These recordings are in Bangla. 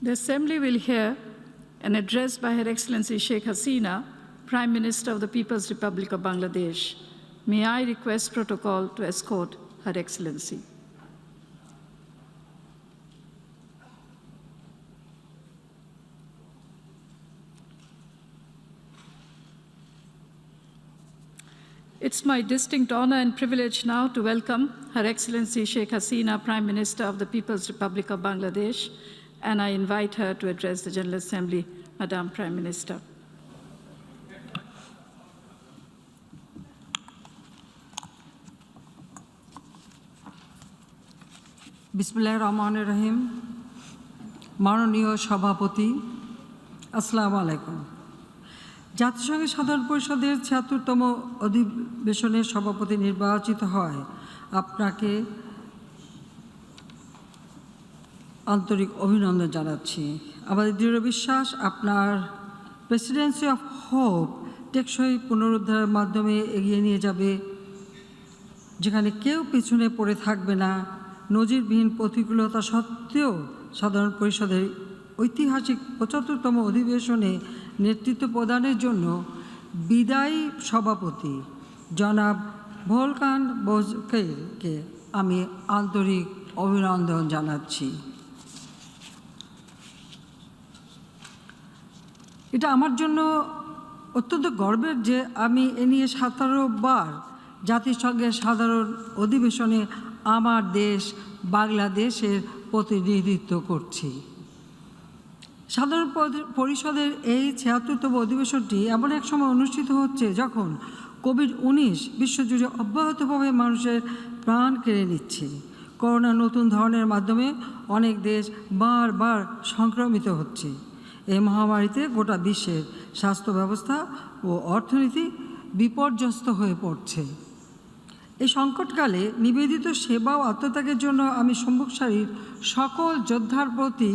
The Assembly will hear an address by Her Excellency Sheikh Hasina, Prime Minister of the People's Republic of Bangladesh. May I request protocol to escort Her Excellency. It's my distinct honor and privilege now to welcome Her Excellency Sheikh Hasina, Prime Minister of the People's Republic of Bangladesh, and I invite her to address the General Assembly. Madam Prime Minister. বিসমিল্লাহির রহমানির রহিম। মাননীয় সভাপতি, আসসালামু আলাইকুম। জাতিসংঘের সাধারণ পরিষদের ৭৬তম অধিবেশনের সভাপতি নির্বাচিত হয় আপনাকে আন্তরিক অভিনন্দন জানাচ্ছি। আমাদের দৃঢ় বিশ্বাস আপনার প্রেসিডেন্সি অফ হোপ টেকসই পুনরুদ্ধারের মাধ্যমে এগিয়ে নিয়ে যাবে, যেখানে কেউ পিছনে পড়ে থাকবে না। নজিরবিহীন প্রতিকূলতা সত্ত্বেও সাধারণ পরিষদের ঐতিহাসিক ৭৫তম অধিবেশনে নেতৃত্ব প্রদানের জন্য বিদায়ী সভাপতি জনাব ভোলকান বোজকেকে আমি আন্তরিক অভিনন্দন জানাচ্ছি। এটা আমার জন্য অত্যন্ত গর্বের যে আমি এ নিয়ে ১৭ বার জাতিসংঘের সাধারণ অধিবেশনে আমার দেশ বাংলাদেশের প্রতিনিধিত্ব করছি। সাধারণ পরিষদের এই ৭৬তম অধিবেশনটি এমন এক সময় অনুষ্ঠিত হচ্ছে যখন কোভিড-১৯ বিশ্বজুড়ে অব্যাহতভাবে মানুষের প্রাণ কেড়ে নিচ্ছে। করোনা নতুন ধরনের মাধ্যমে অনেক দেশ বারবার সংক্রমিত হচ্ছে। এই মহামারীতে গোটা বিশ্বের স্বাস্থ্য ব্যবস্থা ও অর্থনীতি বিপর্যস্ত হয়ে পড়ছে। এই সংকটকালে নিবেদিত সেবা ও আত্মত্যাগের জন্য আমি সম্মুখ সারির সকল যোদ্ধার প্রতি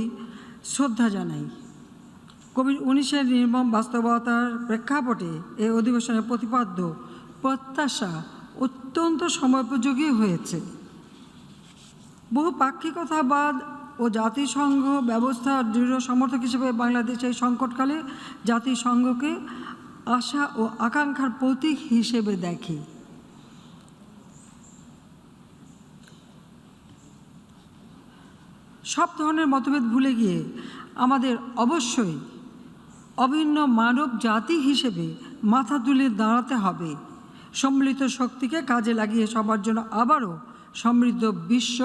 শ্রদ্ধা জানাই। কোভিড-১৯-এর নির্মম বাস্তবতার প্রেক্ষাপটে এই অধিবেশনের প্রতিপাদ্য প্রত্যাশা অত্যন্ত সময়োপযোগী হয়েছে। বহুপাক্ষিকতাবাদ ও জাতিসংঘ ব্যবস্থার দৃঢ় সমর্থক হিসেবে বাংলাদেশ এই সংকটকালে জাতিসংঘকে আশা ও আকাঙ্ক্ষার প্রতীক হিসেবে দেখে। সব ধরনের মতভেদ ভুলে গিয়ে আমাদের অবশ্যই অভিন্ন মানব জাতি হিসেবে মাথা তুলে দাঁড়াতে হবে। সম্মিলিত শক্তিকে কাজে লাগিয়ে সবার জন্য আবারও সমৃদ্ধ বিশ্ব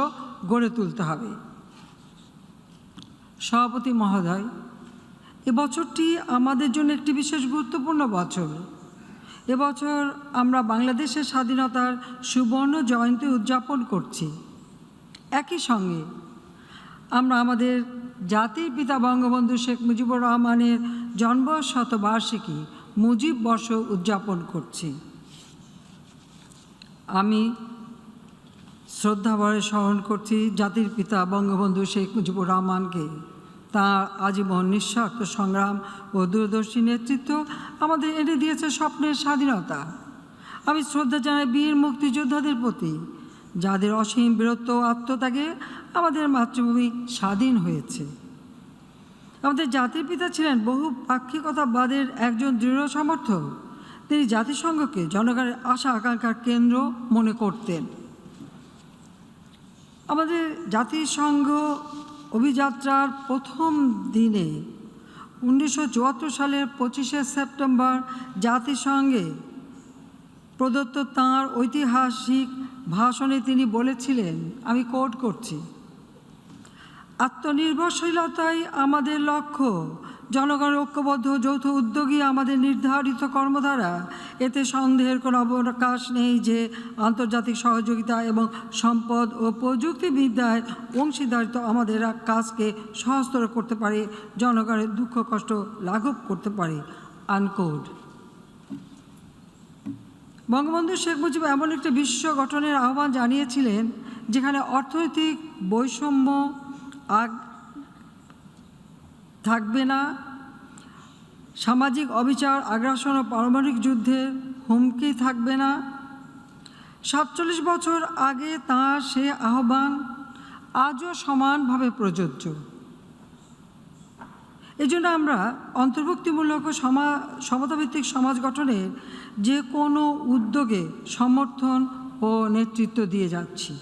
গড়ে তুলতে হবে। সভাপতি মহোদয়, এবছরটি আমাদের জন্য একটি বিশেষ গুরুত্বপূর্ণ বছর। এবছর আমরা বাংলাদেশের স্বাধীনতার সুবর্ণ জয়ন্তী উদযাপন করছি। একই সঙ্গে আমরা আমাদের জাতির পিতা বঙ্গবন্ধু শেখ মুজিবুর রহমানের জন্মশতবার্ষিকী মুজিব বর্ষ উদযাপন করছি। আমি শ্রদ্ধাভরে স্মরণ করছি জাতির পিতা বঙ্গবন্ধু শেখ মুজিবুর রহমানকে। তাঁর আজীবন নিঃস্বার্থ সংগ্রাম ও দূরদর্শী নেতৃত্ব আমাদের এনে দিয়েছে স্বপ্নের স্বাধীনতা। আমি শ্রদ্ধা জানাই বীর মুক্তিযোদ্ধাদের প্রতি, যাদের অসীম বীরত্ব ও আত্মত্যাগে আমাদের মাতৃভূমি স্বাধীন হয়েছে। আমাদের জাতির পিতা ছিলেন বহু পাক্ষিকতাবাদের একজন দৃঢ় সমর্থক। তিনি জাতিসংঘকে জনগণের আশা আকাঙ্ক্ষার কেন্দ্র মনে করতেন। আমাদের জাতিসংঘ অভিযাত্রার প্রথম দিনে ১৯৭৪ সালের ২৫শে সেপ্টেম্বর জাতিসংঘে প্রদত্ত তাঁর ঐতিহাসিক ভাষণে তিনি বলেছিলেন, আমি কোট করছি, আত্মনির্ভরশীলতাই আমাদের লক্ষ্য, জনগণের ঐক্যবদ্ধ যৌথ উদ্যোগই আমাদের নির্ধারিত কর্মধারা। এতে সন্দেহের কোনো অবকাশ নেই যে আন্তর্জাতিক সহযোগিতা এবং সম্পদ ও প্রযুক্তিবিদ্যায় অংশীদারিত্ব আমাদের কাজকে সহজতর করতে পারে, জনগণের দুঃখ কষ্ট লাঘব করতে পারে। আনকোড। বঙ্গবন্ধু শেখ মুজিব এমন একটি বিশ্ব গঠনের আহ্বান জানিয়েছিলেন যেখানে অর্থনৈতিক বৈষম্য থাকবে না, সামাজিক অবিচার, আগ্রাসন ও পারমাণবিক যুদ্ধের হুমকি থাকবে না। ৪৭ বছর আগে তাঁর সে আহ্বান আজও সমানভাবে প্রযোজ্য। এই জন্য আমরা অন্তর্ভুক্তিমূলক ও সমতাভিত্তিক সমাজ গঠনের যে কোনো উদ্যোগে সমর্থন ও নেতৃত্ব দিয়ে যাচ্ছি।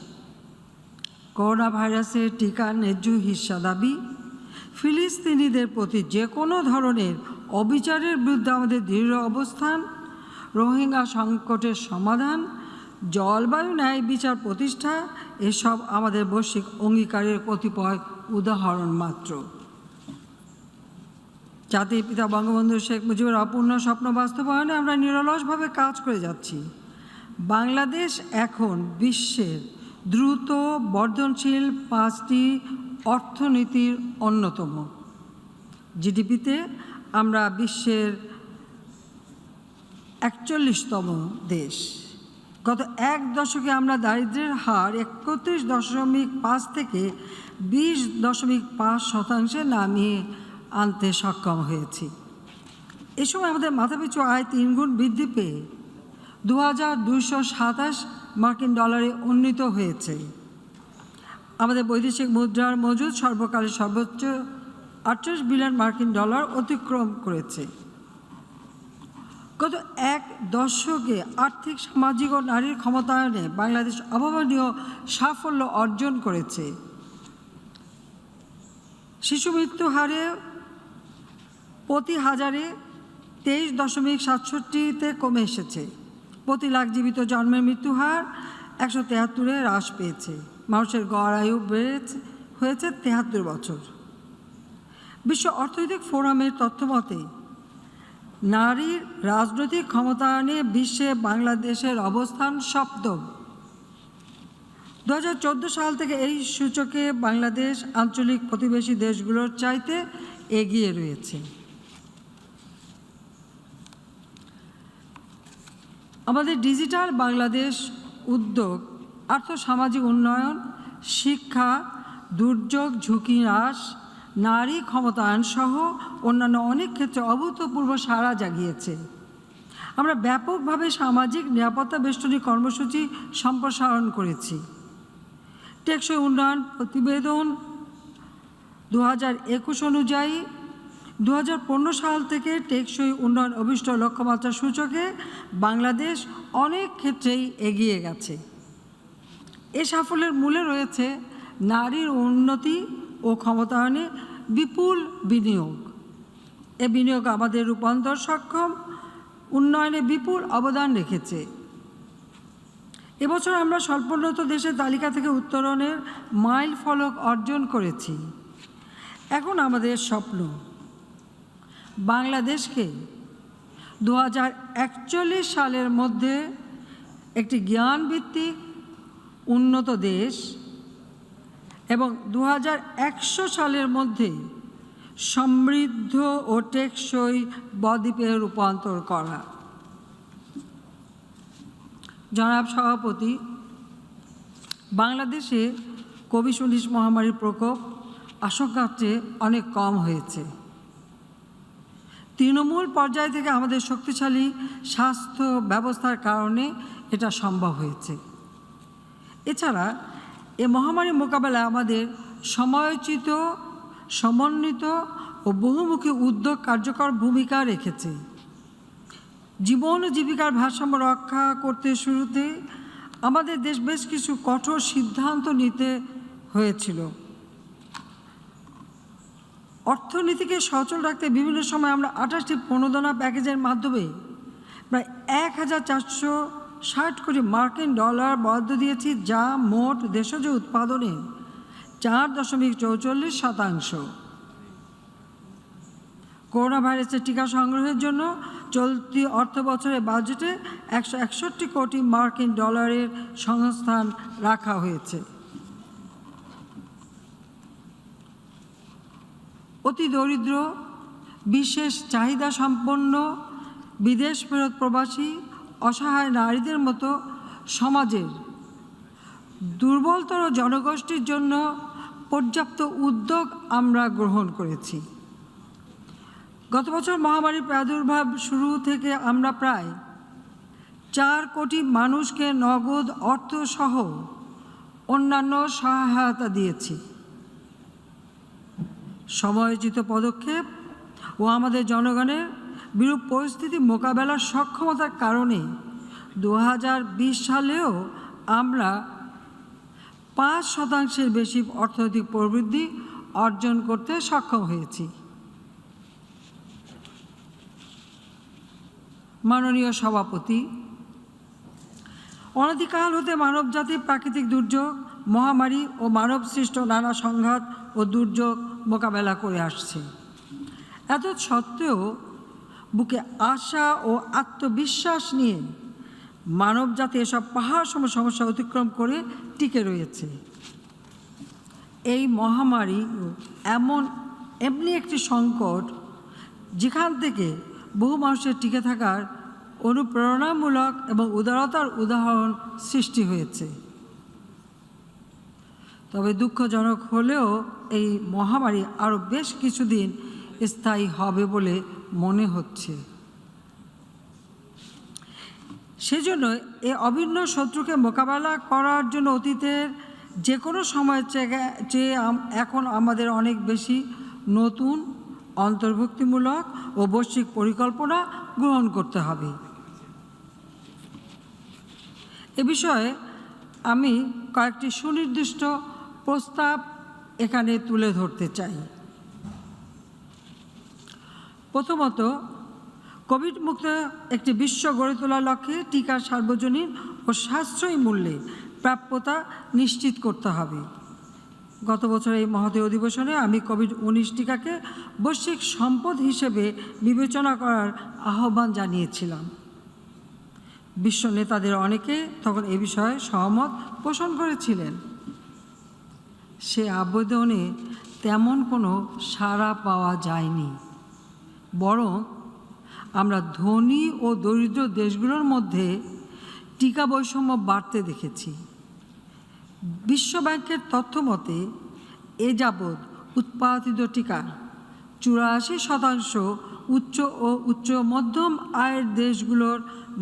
করোনা ভাইরাসের টিকার ন্যায্য হিস্সা দাবি, ফিলিস্তিনিদের প্রতি যে কোনো ধরনের অবিচারের বিরুদ্ধে আমাদের দৃঢ় অবস্থান, রোহিঙ্গা সংকটের সমাধান, জলবায়ু ন্যায় বিচার প্রতিষ্ঠা, এসব আমাদের বৈশ্বিক অঙ্গীকারের কতিপয় উদাহরণ মাত্র। জাতির পিতা বঙ্গবন্ধু শেখ মুজিবের অপূর্ণ স্বপ্ন বাস্তবায়নে আমরা নিরলসভাবে কাজ করে যাচ্ছি। বাংলাদেশ এখন বিশ্বের দ্রুত বর্ধনশীল 5টি অর্থনীতির অন্যতম। জিডিপিতে আমরা বিশ্বের 41তম দেশ। গত এক দশকে আমরা দারিদ্র্যের হার 31.5 থেকে 20.5% নামিয়ে আনতে সক্ষম হয়েছি। এ সময় আমাদের মাথাপিছু আয় 3 গুণ বৃদ্ধি পেয়ে 2227 মার্কিন ডলারে উন্নীত হয়েছে। আমাদের বৈদেশিক মুদ্রার মজুদ সর্বকালের সর্বোচ্চ 48 বিলিয়ন মার্কিন ডলার অতিক্রম করেছে। গত এক দশকে আর্থিক, সামাজিক ও নারীর ক্ষমতায়নে বাংলাদেশ অভাবনীয় সাফল্য অর্জন করেছে। শিশু মৃত্যু হারে প্রতি হাজারে 23.67-তে কমে এসেছে। প্রতি লাখ জীবিত জন্মের মৃত্যু হার 173-এ হ্রাস পেয়েছে। মানুষের গড় আয়ু হয়েছে 73 বছর। বিশ্ব অর্থনৈতিক ফোরামের তথ্যমতে নারীর রাজনৈতিক ক্ষমতায়নে বিশ্বে বাংলাদেশের অবস্থান 7ম। 2014 সাল থেকে এই সূচকে বাংলাদেশ আঞ্চলিক প্রতিবেশী দেশগুলোর চাইতে এগিয়ে রয়েছে। আমাদের ডিজিটাল বাংলাদেশ উদ্যোগ আর্থসামাজিক উন্নয়ন, শিক্ষা, দুর্যোগ ঝুঁকি হ্রাস, নারী ক্ষমতায়ন সহ অন্যান্য অনেক ক্ষেত্রে অভূতপূর্ব সাড়া জাগিয়েছে। আমরা ব্যাপকভাবে সামাজিক নিরাপত্তা বেষ্টনী কর্মসূচি সম্প্রসারণ করেছি। টেকসই উন্নয়ন প্রতিবেদন 2021 অনুযায়ী 2015 সাল থেকে টেকসই উন্নয়ন অভিষ্ট লক্ষ্যমাত্রা সূচকে বাংলাদেশ অনেক ক্ষেত্রেই এগিয়ে গেছে। এ সাফল্যের মূলে রয়েছে নারীর উন্নতি ও ক্ষমতায়নে বিপুল বিনিয়োগ। এ বিনিয়োগ আমাদের রূপান্তর সক্ষম উন্নয়নে বিপুল অবদান রেখেছে। এবছর আমরা স্বল্পোন্নত দেশের তালিকা থেকে উত্তরণের মাইল ফলক অর্জন করেছি। এখন আমাদের স্বপ্ন বাংলাদেশকে 2041 সালের মধ্যে একটি জ্ঞানভিত্তিক উন্নত দেশ এবং 2100 সালের মধ্যে সমৃদ্ধ ও টেকসই বদ্বীপে রূপান্তর করা। জনাব সভাপতি, বাংলাদেশে কোভিড-19 মহামারীর প্রকোপ আশঙ্কার চেয়ে অনেক কম হয়েছে। তৃণমূল পর্যায় থেকে আমাদের শক্তিশালী স্বাস্থ্য ব্যবস্থার কারণে এটা সম্ভব হয়েছে। এছাড়া এ মহামারী মোকাবেলায় আমাদের সময়োচিত, সমন্বিত ও বহুমুখী উদ্যোগ কার্যকর ভূমিকা রেখেছে। জীবন ও জীবিকার ভারসাম্য রক্ষা করতে শুরুতে আমাদের দেশ বেশ কিছু কঠোর সিদ্ধান্ত নিতে হয়েছিল। অর্থনীতিকে সচল রাখতে বিভিন্ন সময় আমরা 28টি প্রণোদনা প্যাকেজের মাধ্যমে প্রায় 1460 কোটি মার্কিন ডলার বরাদ্দ দিয়েছি, যা মোট দেশজ উৎপাদনের 4.44%। করোনা ভাইরাসের টিকা সংগ্রহের জন্য চলতি অর্থ বছরের বাজেটে 161 কোটি মার্কিন ডলারের সংস্থান রাখা হয়েছে। অতি দরিদ্র, বিশেষ চাহিদা সম্পন্ন, বিদেশ ফেরত প্রবাসী, অসহায় নারীদের মতো সমাজের দুর্বলতর জনগোষ্ঠীর জন্য পর্যাপ্ত উদ্যোগ আমরা গ্রহণ করেছি। গত বছর মহামারীর প্রাদুর্ভাব শুরু থেকে আমরা প্রায় 4 কোটি মানুষকে নগদ অর্থসহ অন্যান্য সহায়তা দিয়েছি। সময়োচিত পদক্ষেপ ও ও আমাদের জনগণের বিরূপ পরিস্থিতি মোকাবেলার সক্ষমতার কারণে 2020 সালেও আমরা 5% বেশি অর্থনৈতিক প্রবৃদ্ধি অর্জন করতে সক্ষম হয়েছি। মাননীয় সভাপতি, অনধিকাল হতে মানবজাতি প্রাকৃতিক দুর্যোগ, মহামারী ও মানবসৃষ্ট নানা সংঘাত ও দুর্যোগ মোকাবেলা করে আসছে। এত সত্ত্বেও বুকে আশা ও আত্মবিশ্বাস নিয়ে মানবজাতি এসব পাহাড় সম সমস্যা অতিক্রম করে টিকে রয়েছে। এই মহামারী এমনি একটি সংকট যেখান থেকে বহু মানুষের টিকে থাকার অনুপ্রেরণামূলক এবং উদারতার উদাহরণ সৃষ্টি হয়েছে। তবে দুঃখজনক হলেও এই মহামারী আরও বেশ কিছুদিন স্থায়ী হবে বলে মনে হচ্ছে। সেজন্য এই অভিন্ন শত্রুকে মোকাবেলা করার জন্য অতীতের যে কোনো সময়ের চেয়ে এখন আমাদের অনেক বেশি নতুন, অন্তর্ভুক্তিমূলক ও বৈশ্বিক পরিকল্পনা গ্রহণ করতে হবে। এ বিষয়ে আমি কয়েকটি সুনির্দিষ্ট প্রস্তাব এখানে তুলে ধরতে চাই। প্রথমত, কোভিড মুক্ত একটি বিশ্ব গড়ে তোলার লক্ষ্যে টিকার সার্বজনীন ও সাশ্রয়ী মূল্যে প্রাপ্যতা নিশ্চিত করতে হবে। গত বছর এই মহোদয় অধিবেশনে আমি কোভিড-19 টিকাকে বৈশ্বিক সম্পদ হিসেবে বিবেচনা করার আহ্বান জানিয়েছিলাম। বিশ্ব নেতাদের অনেকে তখন এ বিষয়ে সহমত পোষণ করেছিলেন। সে আবেদনে তেমন কোনো সাড়া পাওয়া যায়নি, বরং আমরা ধনী ও দরিদ্র দেশগুলোর মধ্যে টিকা বৈষম্য বাড়তে দেখেছি। বিশ্বব্যাংকের তথ্য মতে এ যাবৎ উৎপাদিত টিকার 84% উচ্চ ও উচ্চ মধ্যম আয়ের দেশগুলোর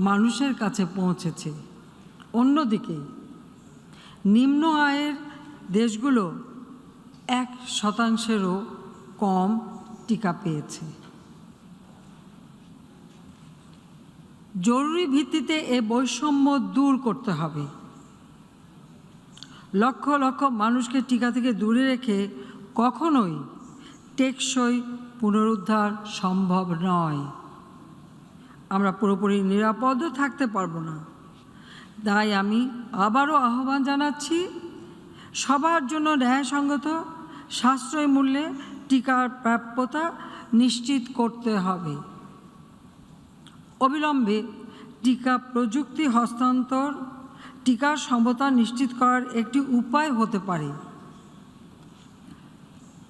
মানুষের কাছে পৌঁছেছে। অন্যদিকে নিম্ন আয়ের দেশগুলো 1%-ও কম টিকা পেয়েছে। জরুরি ভিত্তিতে এ বৈষম্য দূর করতে হবে। লক্ষ লক্ষ মানুষকে টিকা থেকে দূরে রেখে কখনোই টেকসই পুনরুদ্ধার সম্ভব নয়। আমরা পুরোপুরি নিরাপদও থাকতে পারবো না। তাই আমি আবারও আহ্বান জানাচ্ছি, সবার জন্য ন্যায়সঙ্গত সাশ্রয়ী মূল্যে টিকার প্রাপ্যতা নিশ্চিত করতে হবে। অবিলম্বে টিকা প্রযুক্তি হস্তান্তর টিকার সমতা নিশ্চিত করার একটি উপায় হতে পারে।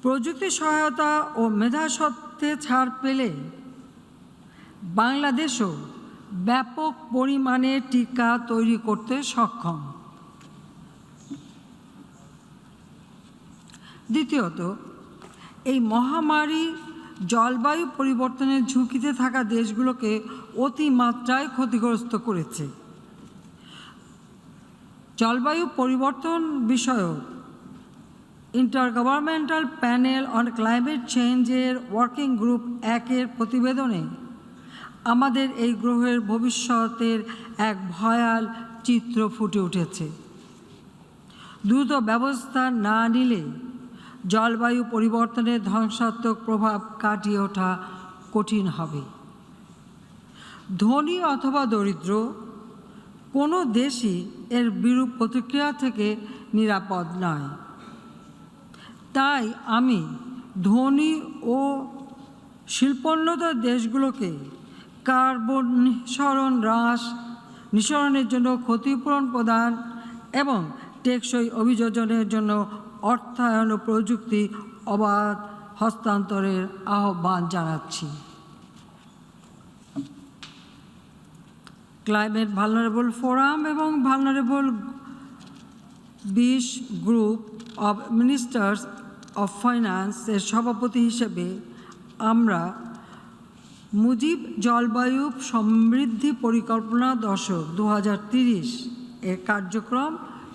প্রযুক্তি সহায়তা ও মেধাস্বত্বে ছাড় পেলে বাংলাদেশও ব্যাপক পরিমাণে টিকা তৈরি করতে সক্ষম। দ্বিতীয়ত, এই মহামারী জলবায়ু পরিবর্তনের ঝুঁকিতে থাকা দেশগুলোকে অতিমাত্রায় ক্ষতিগ্রস্ত করেছে। জলবায়ু পরিবর্তন বিষয়ক ইন্টারগভর্নমেন্টাল প্যানেল অন ক্লাইমেট চেঞ্জের ওয়ার্কিং গ্রুপ 1-এর প্রতিবেদনে আমাদের এই গ্রহের ভবিষ্যতের এক ভয়াল চিত্র ফুটে উঠেছে। দ্রুত ব্যবস্থা না নিলে জলবায়ু পরিবর্তনের ধ্বংসাত্মক প্রভাব কাটিয়ে ওঠা কঠিন হবে। ধনী অথবা দরিদ্র কোনো দেশই এর বিরূপ প্রতিক্রিয়া থেকে নিরাপদ নয়। তাই আমি ধনী ও শিল্পোন্নত দেশগুলোকে কার্বন নিঃসরণের জন্য ক্ষতিপূরণ প্রদান এবং টেকসই অভিযোজনের জন্য অর্থায়ন ও প্রযুক্তি অবাধ হস্তান্তরের আহ্বান জানাচ্ছি। ক্লাইমেট ভালনারেবল ফোরাম এবং vulnerable 20 group of ministers of ফাইন্যান্সের সভাপতি হিসেবে আমরা মুজিব জলবায়ু সমৃদ্ধি পরিকল্পনা দশক 2030 এর কার্যক্রম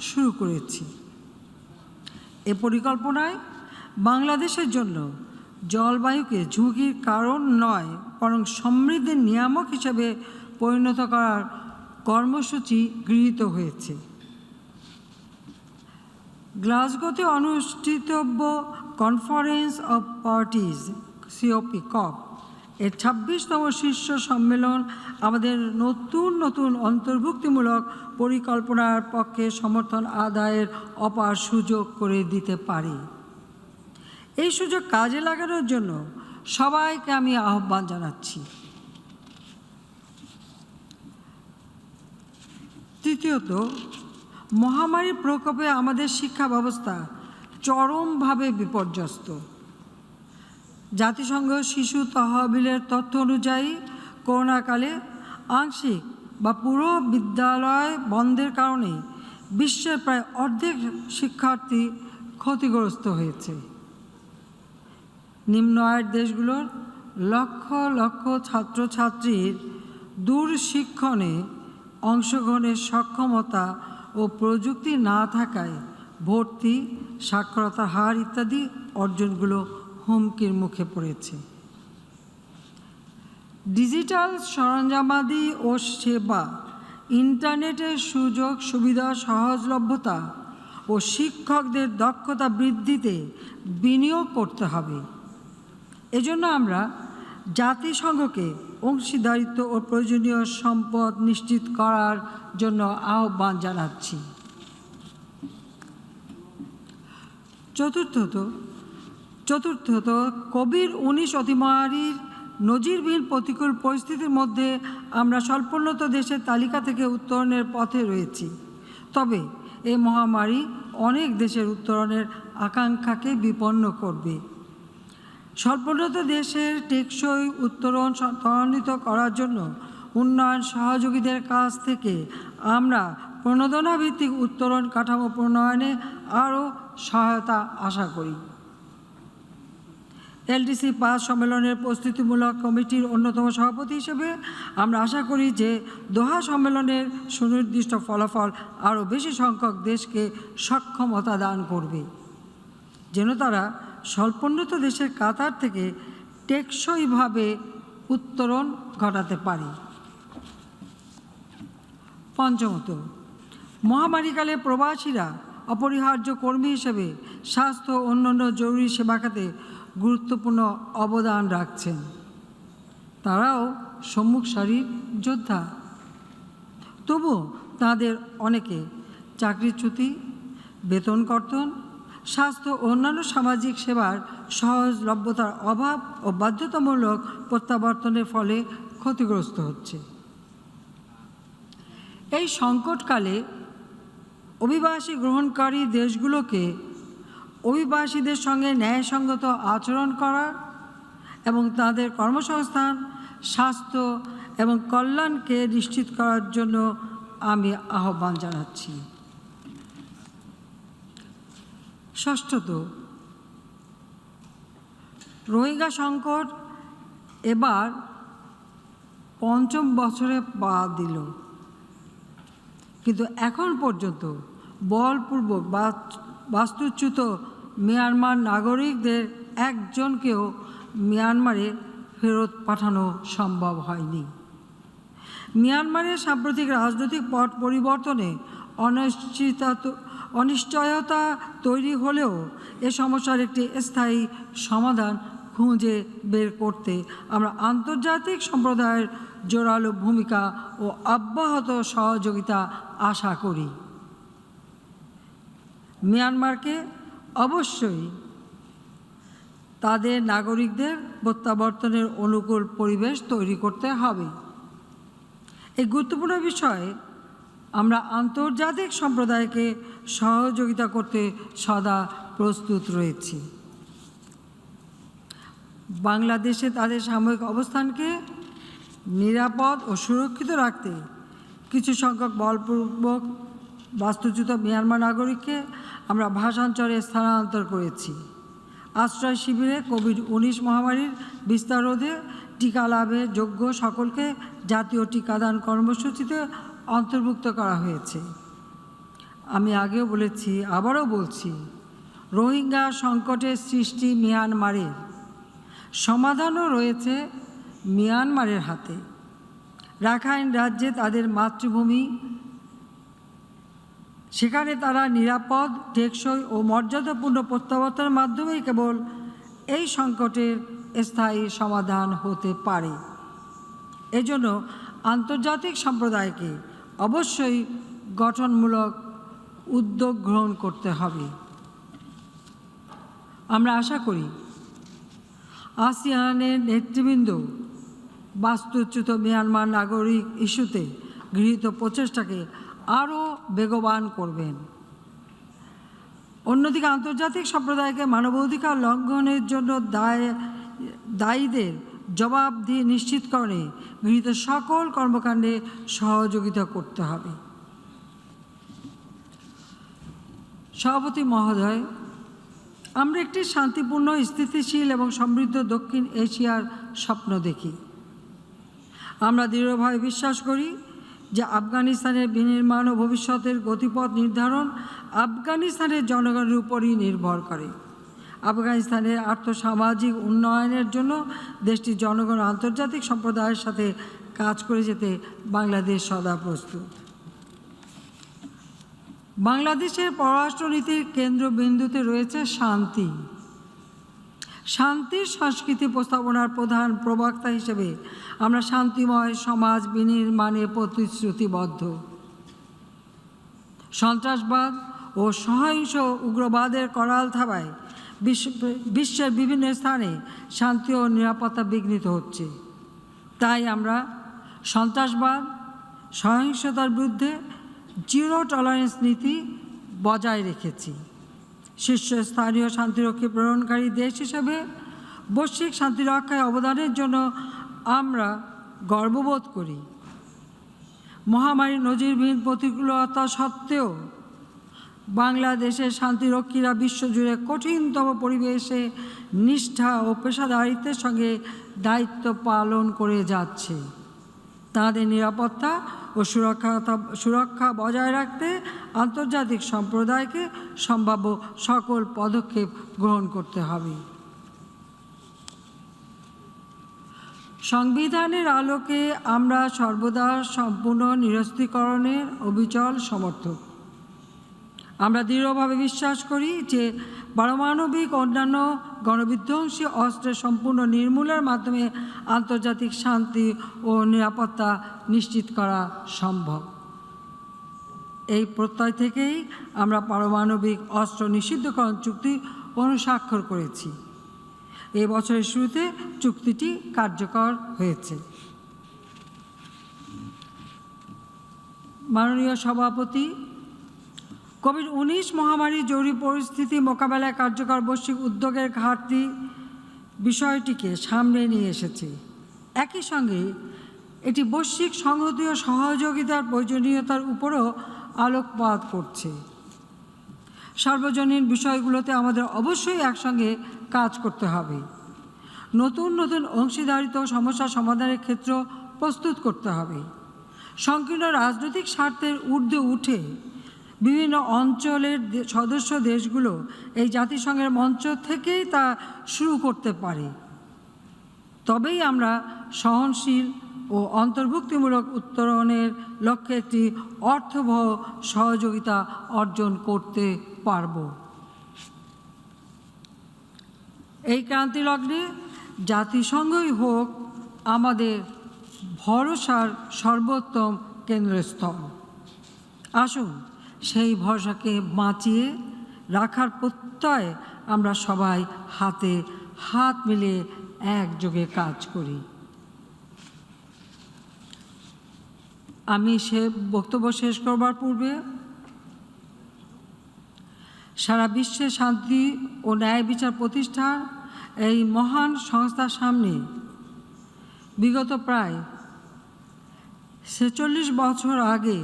শুরু করেছি। এ পরিকল্পনায় বাংলাদেশের জন্য জলবায়ুকে ঝুঁকির কারণ নয় বরং সমৃদ্ধির নিয়ামক হিসেবে পরিণত করার কর্মসূচি গৃহীত হয়েছে। গ্লাসগোতে অনুষ্ঠিতব্য কনফারেন্স অব পার্টিজ সিওপি কপ এর ২৬তম শীর্ষ সম্মেলন আমাদের নতুন নতুন অন্তর্ভুক্তিমূলক পরিকল্পনার পক্ষে সমর্থন আদায়ের অপার সুযোগ করে দিতে পারে। এই সুযোগ কাজে লাগানোর জন্য সবাইকে আমি আহ্বান জানাচ্ছি। তৃতীয়ত, মহামারীর প্রকোপে আমাদের শিক্ষা ব্যবস্থা চরমভাবে বিপর্যস্ত। জাতিসংঘ শিশু তহবিলের তথ্য অনুযায়ী করোনাকালে আংশিক বা পুরো বিদ্যালয় বন্ধের কারণে বিশ্বের প্রায় অর্ধেক শিক্ষার্থী ক্ষতিগ্রস্ত হয়েছে। নিম্ন আয়ের দেশগুলোর লক্ষ লক্ষ ছাত্রছাত্রীর দূরশিক্ষণে অংশগ্রহণের সক্ষমতা ও প্রযুক্তি না থাকায় ভর্তি, সাক্ষরতার হার ইত্যাদি অর্জনগুলো হুমকির মুখে পড়েছে। ডিজিটাল সরঞ্জামাদি ও সেবা, ইন্টারনেটের সুযোগ সুবিধা সহজলভ্যতা ও শিক্ষকদের দক্ষতা বৃদ্ধিতে বিনিয়োগ করতে হবে। এজন্য আমরা জাতিসংঘকে অংশীদারিত্ব ও প্রয়োজনীয় সম্পদ নিশ্চিত করার জন্য আহ্বান জানাচ্ছি। চতুর্থত, কোভিড-19 অতিমারীর নজিরবিহীন প্রতিকূল পরিস্থিতির মধ্যে আমরা স্বল্পোন্নত দেশের তালিকা থেকে উত্তরণের পথে রয়েছি। তবে এই মহামারী অনেক দেশের উত্তরণের আকাঙ্ক্ষাকে বিপন্ন করবে। স্বল্পোন্নত দেশের টেকসই উত্তরণ ত্বরান্বিত করার জন্য উন্নয়ন সহযোগীদের কাছ থেকে আমরা প্রণোদনাভিত্তিক উত্তরণ কাঠামো প্রণয়নে আরও সহায়তা আশা করি। এলডিসি ৫ সম্মেলনের প্রস্তুতিমূলক কমিটির অন্যতম সভাপতি হিসেবে আমরা আশা করি যে দোহা সম্মেলনের সুনির্দিষ্ট ফলাফল আরও বেশি সংখ্যক দেশকে সক্ষমতা দান করবে, যেন তারা স্বল্পোন্নত দেশের কাতার থেকে টেকসইভাবে উত্তরণ ঘটাতে পারে। পঞ্চমত, মহামারীকালে প্রবাসীরা অপরিহার্য কর্মী হিসেবে স্বাস্থ্য ও অন্যান্য জরুরি সেবা খাতে গুরুত্বপূর্ণ অবদান রাখছেন। তারাও সম্মুখ সারির যোদ্ধা। তবুও তাদের অনেকে চাকরিচ্যুতি, বেতন কর্তন, স্বাস্থ্য ও অন্যান্য সামাজিক সেবার সহজলভ্যতার অভাব ও বাধ্যতামূলক প্রত্যাবর্তনের ফলে ক্ষতিগ্রস্ত হচ্ছে। এই সংকটকালে অভিবাসী গ্রহণকারী দেশগুলোকে অভিবাসীদের সঙ্গে ন্যায়সঙ্গত আচরণ করার এবং তাদের কর্মসংস্থান, স্বাস্থ্য এবং কল্যাণকে নিশ্চিত করার জন্য আমি আহ্বান জানাচ্ছি। ষষ্ঠত, রোহিঙ্গা সংকট এবার পঞ্চম বছরে পা দিল, কিন্তু এখন পর্যন্ত বলপূর্বক বাস্তুচ্যুত মিয়ানমার নাগরিকদের একজনকেও মিয়ানমারে ফেরত পাঠানো সম্ভব হয়নি। মিয়ানমারের সাম্প্রতিক রাজনৈতিক পট পরিবর্তনে অনিশ্চয়তা তৈরি হলেও এ সমস্যার একটি স্থায়ী সমাধান খুঁজে বের করতে আমরা আন্তর্জাতিক সম্প্রদায়ের জোরালো ভূমিকা ও অব্যাহত সহযোগিতা আশা করি। মিয়ানমারকে অবশ্যই তাদের নাগরিকদের প্রত্যাবর্তনের অনুকূল পরিবেশ তৈরি করতে হবে। এই গুরুত্বপূর্ণ বিষয়ে আমরা আন্তর্জাতিক সম্প্রদায়কে সহযোগিতা করতে সদা প্রস্তুত রয়েছি। বাংলাদেশে তাদের সাময়িক অবস্থানকে নিরাপদ ও সুরক্ষিত রাখতে কিছু সংখ্যক বলপূর্বক বাস্তুচ্যুত মিয়ানমার নাগরিককে আমরা ভাষান্তরে স্থানান্তর করেছি। আশ্রয় শিবিরে কোভিড-19 মহামারীর বিস্তার রোধে টিকা লাভে যোগ্য সকলকে জাতীয় টিকাদান কর্মসূচিতে অন্তর্ভুক্ত করা হয়েছে। আমি আগেও বলেছি, আবারও বলছি, রোহিঙ্গা সংকটের সৃষ্টি মিয়ানমারের, সমাধানও রয়েছে মিয়ানমারের হাতে। রাখাইন রাজ্যে তাদের মাতৃভূমি, সেখানে তারা নিরাপদ, টেকসই ও মর্যাদাপূর্ণ প্রত্যাবর্তনের মাধ্যমেই কেবল এই সংকটের স্থায়ী সমাধান হতে পারে। এজন্য আন্তর্জাতিক সম্প্রদায়কে অবশ্যই গঠনমূলক উদ্যোগ গ্রহণ করতে হবে। আমরা আশা করি আসিয়ানের নেতৃবৃন্দ বাস্তুচ্যুত মিয়ানমার নাগরিক ইস্যুতে গৃহীত প্রচেষ্টাকে আরও বেগবান করবেন। অন্যদিকে আন্তর্জাতিক সম্প্রদায়কে মানবাধিকার লঙ্ঘনের জন্য দায়ীদের জবাবদিহি নিশ্চিতকরণে গৃহীত সকল কর্মকাণ্ডে সহযোগিতা করতে হবে। সভাপতি মহোদয়, আমরা একটি শান্তিপূর্ণ, স্থিতিশীল এবং সমৃদ্ধ দক্ষিণ এশিয়ার স্বপ্ন দেখি। আমরা দৃঢ়ভাবে বিশ্বাস করি যে আফগানিস্তানের বিনির্মাণ ও ভবিষ্যতের গতিপথ নির্ধারণ আফগানিস্তানের জনগণের উপরই নির্ভর করে। আফগানিস্তানের আর্থসামাজিক উন্নয়নের জন্য দেশটির জনগণ আন্তর্জাতিক সম্প্রদায়ের সাথে কাজ করে যেতে বাংলাদেশ সদা প্রস্তুত। বাংলাদেশের পররাষ্ট্রনীতির কেন্দ্রবিন্দুতে রয়েছে শান্তি। শান্তির সংস্কৃতি উপস্থাপনার প্রধান প্রবক্তা হিসেবে আমরা শান্তিময় সমাজ বিনির্মাণে প্রতিশ্রুতিবদ্ধ। সন্ত্রাসবাদ ও সহিংস উগ্রবাদের করাল থাবায় বিশ্বের বিভিন্ন স্থানে শান্তি ও নিরাপত্তা বিঘ্নিত হচ্ছে। তাই আমরা সন্ত্রাসবাদ, সহিংসতার বিরুদ্ধে জিরো টলারেন্স নীতি বজায় রেখেছি। শীর্ষস্থানীয় শান্তিরক্ষী প্রেরণকারী দেশ হিসেবে বৈশ্বিক শান্তিরক্ষায় অবদানের জন্য আমরা গর্ববোধ করি। মহামারী নজিরবিহীন প্রতিকূলতা সত্ত্বেও বাংলাদেশের শান্তিরক্ষীরা বিশ্বজুড়ে কঠিনতম পরিবেশে নিষ্ঠা ও পেশাদারিত্বের সঙ্গে দায়িত্ব পালন করে যাচ্ছে। তাদের নিরাপত্তা ও সুরক্ষা বজায় রাখতে আন্তর্জাতিক সম্প্রদায়কে সম্ভাব্য সকল পদক্ষেপ গ্রহণ করতে হবে। সংবিধানের আলোকে আমরা সর্বদা সম্পূর্ণ নিরস্ত্রীকরণের অবিচল সমর্থক। আমরা দৃঢ়ভাবে বিশ্বাস করি যে পারমাণবিক অন্যান্য গণবিধ্বংসী অস্ত্রের সম্পূর্ণ নির্মূলের মাধ্যমে আন্তর্জাতিক শান্তি ও নিরাপত্তা নিশ্চিত করা সম্ভব। এই প্রত্যয় থেকেই আমরা পারমাণবিক অস্ত্র নিষিদ্ধকরণ চুক্তি অনুস্বাক্ষর করেছি। এই বছরের শুরুতে চুক্তিটি কার্যকর হয়েছে। মাননীয় সভাপতি, কোভিড-19 মহামারী জরুরি পরিস্থিতি মোকাবেলায় কার্যকর বৈশ্বিক উদ্যোগের ঘাটতি বিষয়টিকে সামনে নিয়ে এসেছে। একই সঙ্গে এটি বৈশ্বিক সংহতি ও সহযোগিতার প্রয়োজনীয়তার উপরও আলোকপাত করছে। সার্বজনীন বিষয়গুলোতে আমাদের অবশ্যই একসঙ্গে কাজ করতে হবে। নতুন নতুন অংশীদারিত্ব সমস্যা সমাধানের ক্ষেত্র প্রস্তুত করতে হবে। সংকীর্ণ রাজনৈতিক স্বার্থের ঊর্ধ্বে উঠে বিভিন্ন অঞ্চলের সদস্য দেশগুলো এই জাতিসংঘের মঞ্চ থেকেই তা শুরু করতে পারে। তবেই আমরা সহনশীল ও অন্তর্ভুক্তিমূলক উত্তরণের লক্ষ্যে একটি অর্থবহ সহযোগিতা অর্জন করতে পারব। এই ক্রান্তিলগ্নে জাতিসংঘই হোক আমাদের ভরসার সর্বোত্তম কেন্দ্রস্থল। আসুন সেই ভরসাকে বাঁচিয়ে রাখার প্রত্যয়ে আমরা সবাই হাতে হাত মিলিয়ে একযোগে কাজ করি। আমি বক্তব্য শেষ করবার পূর্বে সারা বিশ্বে শান্তি ও ন্যায় বিচার প্রতিষ্ঠার এই মহান সংস্থার সামনে বিগত প্রায় ৪৬ বছর আগে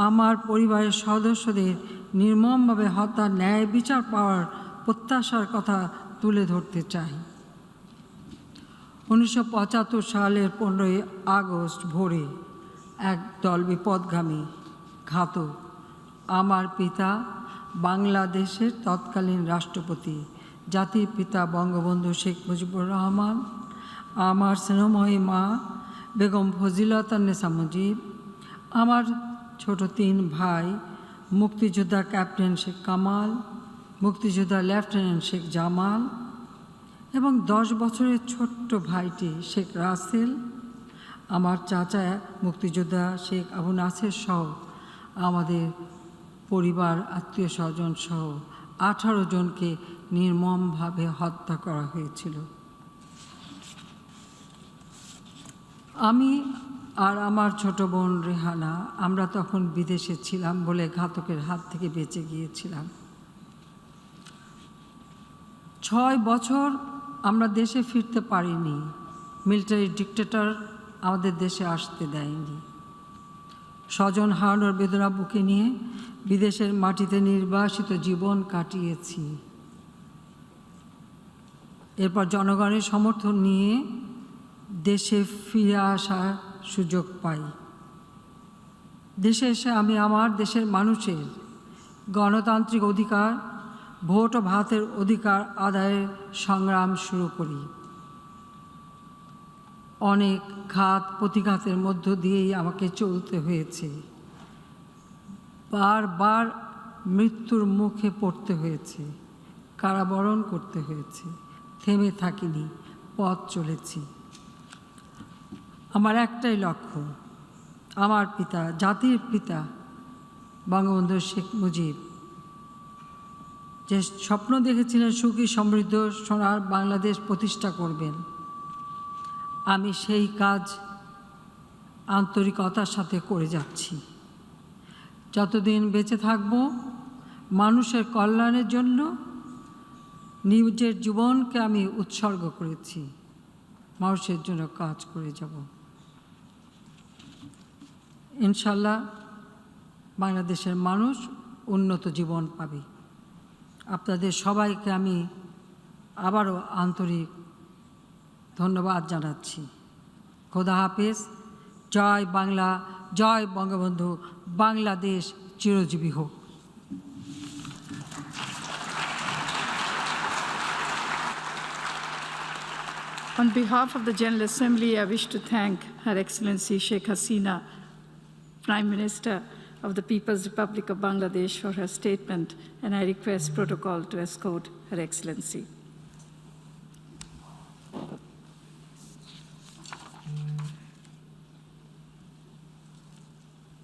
আমার পরিবারের সদস্যদের নির্মমভাবে হত্যা ন্যায় বিচার পাওয়ার প্রত্যাশার কথা তুলে ধরতে চাই। ১৯৭৫ সালের ১৫ই আগস্ট ভোরে একদল বিপদগামী ঘাতক আমার পিতা বাংলাদেশের তৎকালীন রাষ্ট্রপতি জাতির পিতা বঙ্গবন্ধু শেখ মুজিবুর রহমান, আমার স্নেহময়ী মা বেগম ফজিলাতুন্নেসা মুজিব, আমার ছোট 3 ভাই মুক্তিযোদ্ধা ক্যাপ্টেন শেখ কামাল, মুক্তিযোদ্ধা লেফটেন্যান্ট শেখ জামাল এবং 10 বছরের ছোট্ট ভাইটি শেখ রাসেল, আমার চাচা মুক্তিযোদ্ধা শেখ আবু নাসের সহ আমাদের পরিবার আত্মীয় স্বজন সহ 18 জনকে নির্মমভাবে হত্যা করা হয়েছিল। আমি আর আমার ছোট বোন রেহানা আমরা তখন বিদেশে ছিলাম বলে ঘাতকের হাত থেকে বেঁচে গিয়েছিলাম। 6 বছর আমরা দেশে ফিরতে পারিনি, মিলিটারি ডিক্টেটর আমাদের দেশে আসতে দেয়নি। স্বজন হারানোর বেদনা বুকে নিয়ে বিদেশের মাটিতে নির্বাসিত জীবন কাটিয়েছি। এরপর জনগণের সমর্থন নিয়ে দেশে ফিরে আসার সুযোগ পাই। দেশে এসে আমি আমার দেশের মানুষের গণতান্ত্রিক অধিকার, ভোট ও ভাতের অধিকার আদায়ের সংগ্রাম শুরু করি। অনেক ঘাত প্রতিঘাতের মধ্য দিয়েই আমাকে চলতে হয়েছে, বারবার মৃত্যুর মুখে পড়তে হয়েছে, কারাবরণ করতে হয়েছে, থেমে থাকিনি, পথ চলেছি। আমার একটাই লক্ষ্য, আমার পিতা, জাতির পিতা বঙ্গবন্ধু শেখ মুজিব যে স্বপ্ন দেখেছিলেন সুখী সমৃদ্ধ সোনার বাংলাদেশ প্রতিষ্ঠা করবেন, আমি সেই কাজ আন্তরিকতার সাথে করে যাচ্ছি। যতদিন বেঁচে থাকব মানুষের কল্যাণের জন্য নিজের জীবনকে আমি উৎসর্গ করেছি, মানুষের জন্য কাজ করে যাব। ইনশাল্লাহ বাংলাদেশের মানুষ উন্নত জীবন পাবে। আপনাদের সবাইকে আমি আবারও আন্তরিক ধন্যবাদ জানাচ্ছি। খোদা হাফেজ। জয় বাংলা, জয় বঙ্গবন্ধু, বাংলাদেশ চিরজীবী হোক। On behalf of the General Assembly, I wish to thank Her Excellency Sheikh Hasina, Prime Minister of the People's Republic of Bangladesh, for her statement, and I request protocol to escort Her Excellency.